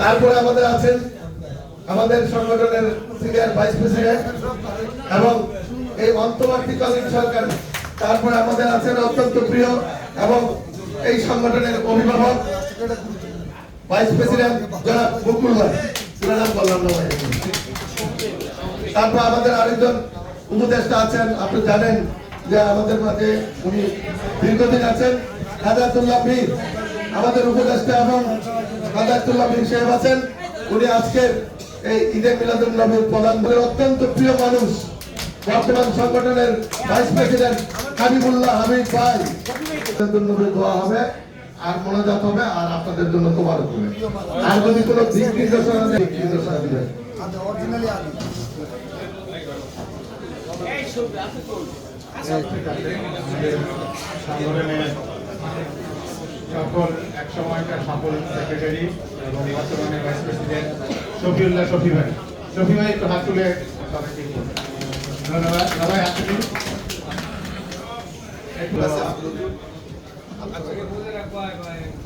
তারপরে আমাদের আছেন আমাদের সংগঠনের সিনিয়র ভাইস প্রেসিডেন্ট এবং এই অন্তর্বর্তীকালীন সরকার। তারপরে আমাদের আছেন অত্যন্ত প্রিয় এবং এই সংগঠনের অভিভাবক ভাইস প্রেসিডেন্ট জনাব বকুল ভাই। নাম বললাম না ভাই। তারপর আমাদের আরেকজন উপদেষ্টা আছেন, আপনি জানেন যে আমাদের মাঝে উনি দীর্ঘদিন আছেন, হাদায়াতুল্লাহ মীর আমাদের উপদেষ্টা এবং হাদায়াতুল্লাহ মীর সাহেব আছেন। উনি আজকে এই ঈদে মিলাদুন নবীর প্রধান অত্যন্ত প্রিয় মানুষ, বর্তমান সংগঠনের ভাইস প্রেসিডেন্ট হাবিবুল্লাহ হাবিব ভাই। দোয়া হবে আর মোনাজাত হবে আর আপনাদের জন্য তোবারক হবে। আর যদি কোনো দিক নির্দেশনা দেয় নির্দেশনা দিবেন। সকল এক সময়কার সকল সেক্রেটারি এবং বর্তমানে ভাইস প্রেসিডেন্ট শফিউল্লাহ শফি ভাই একটু হাত তুলে ধন্যবাদ। সবাই হাত তুলি।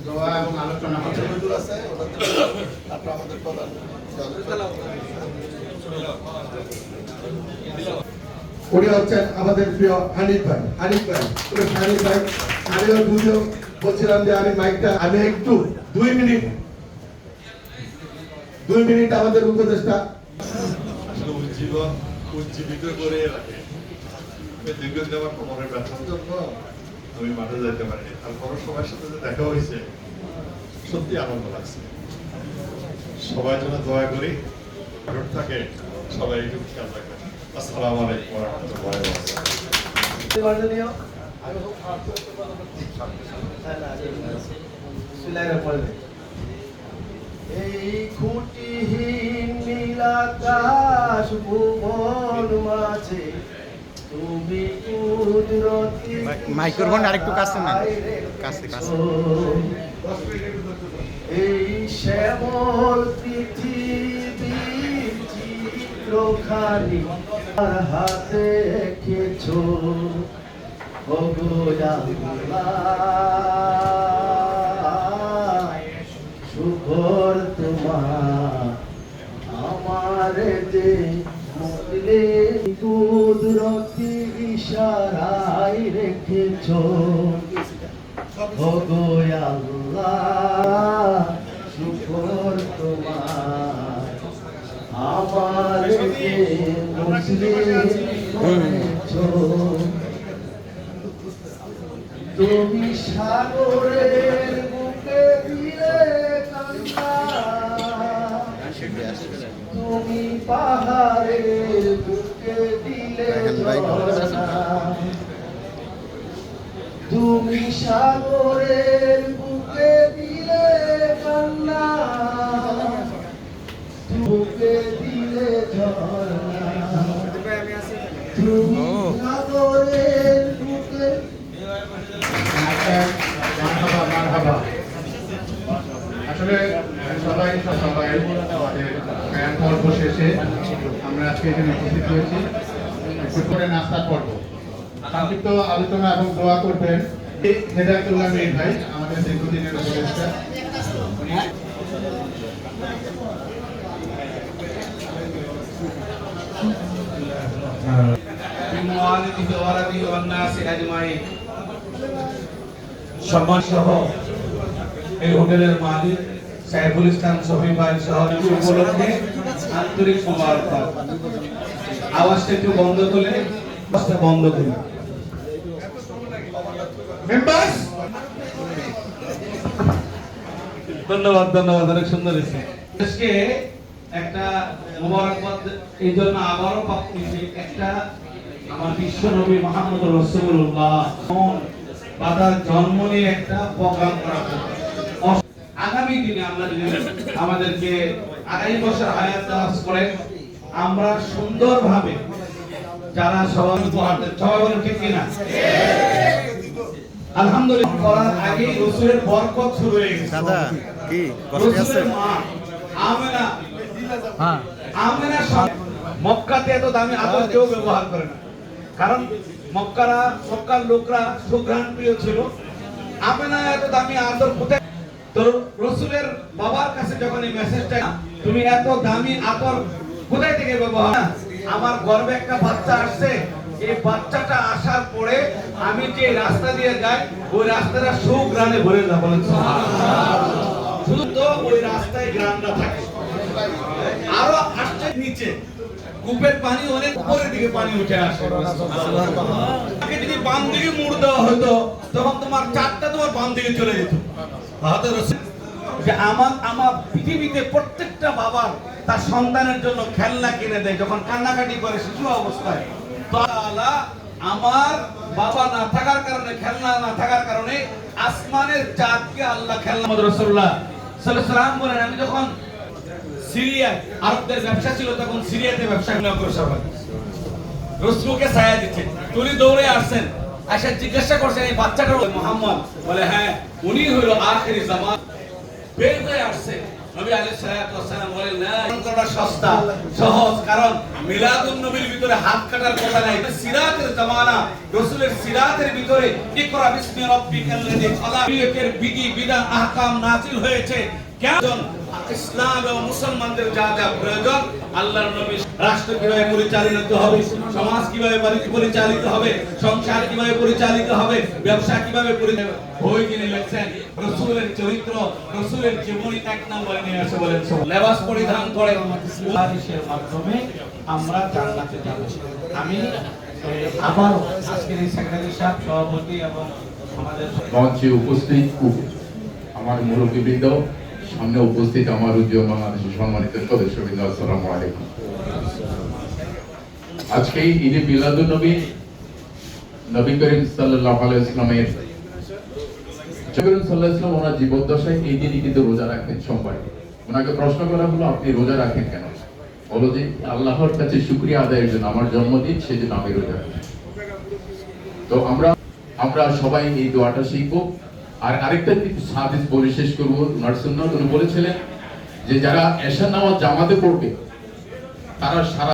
দোয়া এবং আলোচনা হবে। উনি হচ্ছেন আমাদের প্রিয় হানিফ ভাই। আমিও দুজন বলছিলাম যে আমি মাইকটা আমি একটু 2 মিনিট আমাদের উপদেষ্টা জীবন উজ্জীবিত করে রাখে। দীর্ঘদিন আমার কোমরের ব্যথার জন্য আমি মাঠে যেতে পারিনি। তারপরও সবার সাথে যে দেখা হয়েছে সত্যি আনন্দ লাগছে। সবাই যেন দয়া করি থাকে, সবাই একটু খেয়াল রাখবেন। আসসালামু আলাইকুম ওয়া রাহমাতুল্লাহি ওয়া বারাকাতুহু। এই খুঁটিহীন নীল আকাশ ভুবন মাঝে তুমি কুদরতি মাইক্রোফোন আরেকটু কাছে না, কাছে এই শ্যামল পৃথিবী চিত্রখানি আর হাতে রেখেছো ওগো আল্লাহ, শুকর তোমার আমার যে মনে কুদরতি ইশারায় রেখেছো ওগো আল্লাহ, শুকর তোমার আমার যে মুসলিম করেছো। তুমি সাগরের বুকে দিলে কান্না, তুমি পাহাড়ের বুকে দিলে ঝর্ণা, তুমি সাগরের বুকে দিলে কান্না, বুকে দিলে ঝর্ণা, তুমি সাগরের বুকে। আসলে সবাই পর্ব শেষে আমরা আজকে এখানে উপস্থিত হয়েছি করে নাস্তা পর্ব। সংক্ষিপ্ত আলোচনা এবং দোয়া করবেন হেদায়েতুল্লাহ মীর ভাই, আমাদের দীর্ঘদিনের উপদেষ্টা। সম্মান সহ এই হোটেলের মালিক সাইফুল ইসলাম শফি ভাই সহ উপলক্ষে আন্তরিক মোবারকবাদ। আওয়াজটা একটু বন্ধ করে ধন্যবাদ অনেক সুন্দর হয়েছে। আজকে একটা মোবারকবাদ এই জন্য আবারও পাচ্ছি, একটা আমার বিশ্ব নবী মুহাম্মদ রাসূলুল্লাহ বাদার জন্ম নিয়ে একটা প্রোগ্রাম করা হবে। আগামী দিনে আমরা যদি আমাদেরকে আগামী বছর হায়াত দারাজ করেন, আমরা সুন্দরভাবে যারা সবাই বলেন ঠিক কিনা? আলহামদুলিল্লাহ করার আগে রাসূলের বরকত শুরু হয়ে গেছে। দাদা কি কষ্ট আছে? আমেনা মক্কাতে এত দামি আতর কেউ ব্যবহার করে না, কারণ মক্কার লোকরা সুঘ্রাণ প্রিয় ছিল। আমেনা এত দামি আতর কোথায় তো রসুলের বাবার কাছে যখন এই মেসেজটা, তুমি এত দামি আতর কোথায় থেকে ব্যবহার, আমার গর্ভে একটা বাচ্চা আসছে, এই বাচ্চাটা আসার পরে আমি যে রাস্তা দিয়ে যাই ওই রাস্তাটা সুগ্রানে ভরে যায়, বলেন সুবহানাল্লাহ। শুধু তো ওই রাস্তায় গ্রামটা থাকে, আরো আসছে নিচে কূপের পানি অনেক উপরের দিকে পানি উঠে আসে। আগে যদি বাম দিকে মুড় দেওয়া হতো তখন তোমার চারটা তোমার বাম দিকে চলে যেত। হয়তো যে আমার পৃথিবীতে প্রত্যেকটা বাবার তার সন্তানের জন্য খেলনা কিনে দেয় যখন কান্নাকাটি করে শিশু অবস্থায়। তো আল্লাহ আমার বাবা না থাকার কারণে, খেলনা না থাকার কারণে আসমানের চাঁদকে আল্লাহ খেলনা। মুহাম্মদ রাসূলুল্লাহ সাল্লাল্লাহু আলাইহি ওয়াসাল্লাম বলেন, আমি যখন সিরিয়ায় আরবদের ব্যবসা ছিল তখন সিরিয়াতে ব্যবসা করে সবাই রসুলকে ছায়া দিচ্ছে, উনি দৌড়ে আসছেন, আয়সা জিজ্ঞাসা করছেন এই বাচ্চাটা মুহাম্মদ, বলে হ্যাঁ উনি হলো আখিরি জামান। বের হয়ে আসছে, নবী আলাইহিস সালাতু ওয়াস সালাম বলেন না করা সস্তা সহজ, কারণ মিলাদুন নবীর ভিতরে হাত কাটার কথা নাই, সিরাতের জামানা, রাসূলের সিরাতের ভিতরে ইকরা বিসমি রাব্বিকাল্লাযী খালাক এর বিধি বিধান আহকাম নাযিল হয়েছে। কেন ইসলাম এবং মুসলমানদের যা যা প্রয়োজন, আল্লাহর নবী রাষ্ট্র কিভাবে পরিচালিত হবে, সমাজ কিভাবে পরিচালিত হবে, সংসার কিভাবে পরিচালিত হবে, ব্যবসা কিভাবে পরিচালিত হবে, বই কিনে লিখছেন রাসূলের চরিত্র, রাসূলের জীবনী এক নম্বরে নিয়ে আসে। বলেন লেবাস পরিধান করে হাদিসের মাধ্যমে আমরা জান্নাতে যাব। আমি আবার আজকের এই সেক্রেটারি সাহেব সভাপতি এবং আমাদের মঞ্চে উপস্থিত আমার মুরব্বীবৃন্দ, সামনে উপস্থিত আমার উজ্জ্বল বাংলাদেশের সম্মানিত সদস্যবৃন্দ, আসসালামু আলাইকুম। আজকে ঈদে মিলাদুন নবী, নবী করিম সাল্লাল্লাহু আলাইহি ওয়াসাল্লামের ওনার জীবদ্দশায় এই দিনই কিন্তু রোজা রাখতেন সোমবার। ওনাকে প্রশ্ন করা হলো, আপনি রোজা রাখেন কেন? বলো যে আল্লাহর কাছে শুকরিয়া আদায়ের জন্য, আমার জন্মদিন সেজন্য আমি রোজা রাখি। তো আমরা সবাই এই দোয়াটা শিখবো। আর আরেকটা হাদিস বলে শেষ করবো, ওনার সুন্নাত উনি বলেছিলেন যে যারা এশার নামাজ জামাতে পড়বে তারা সারা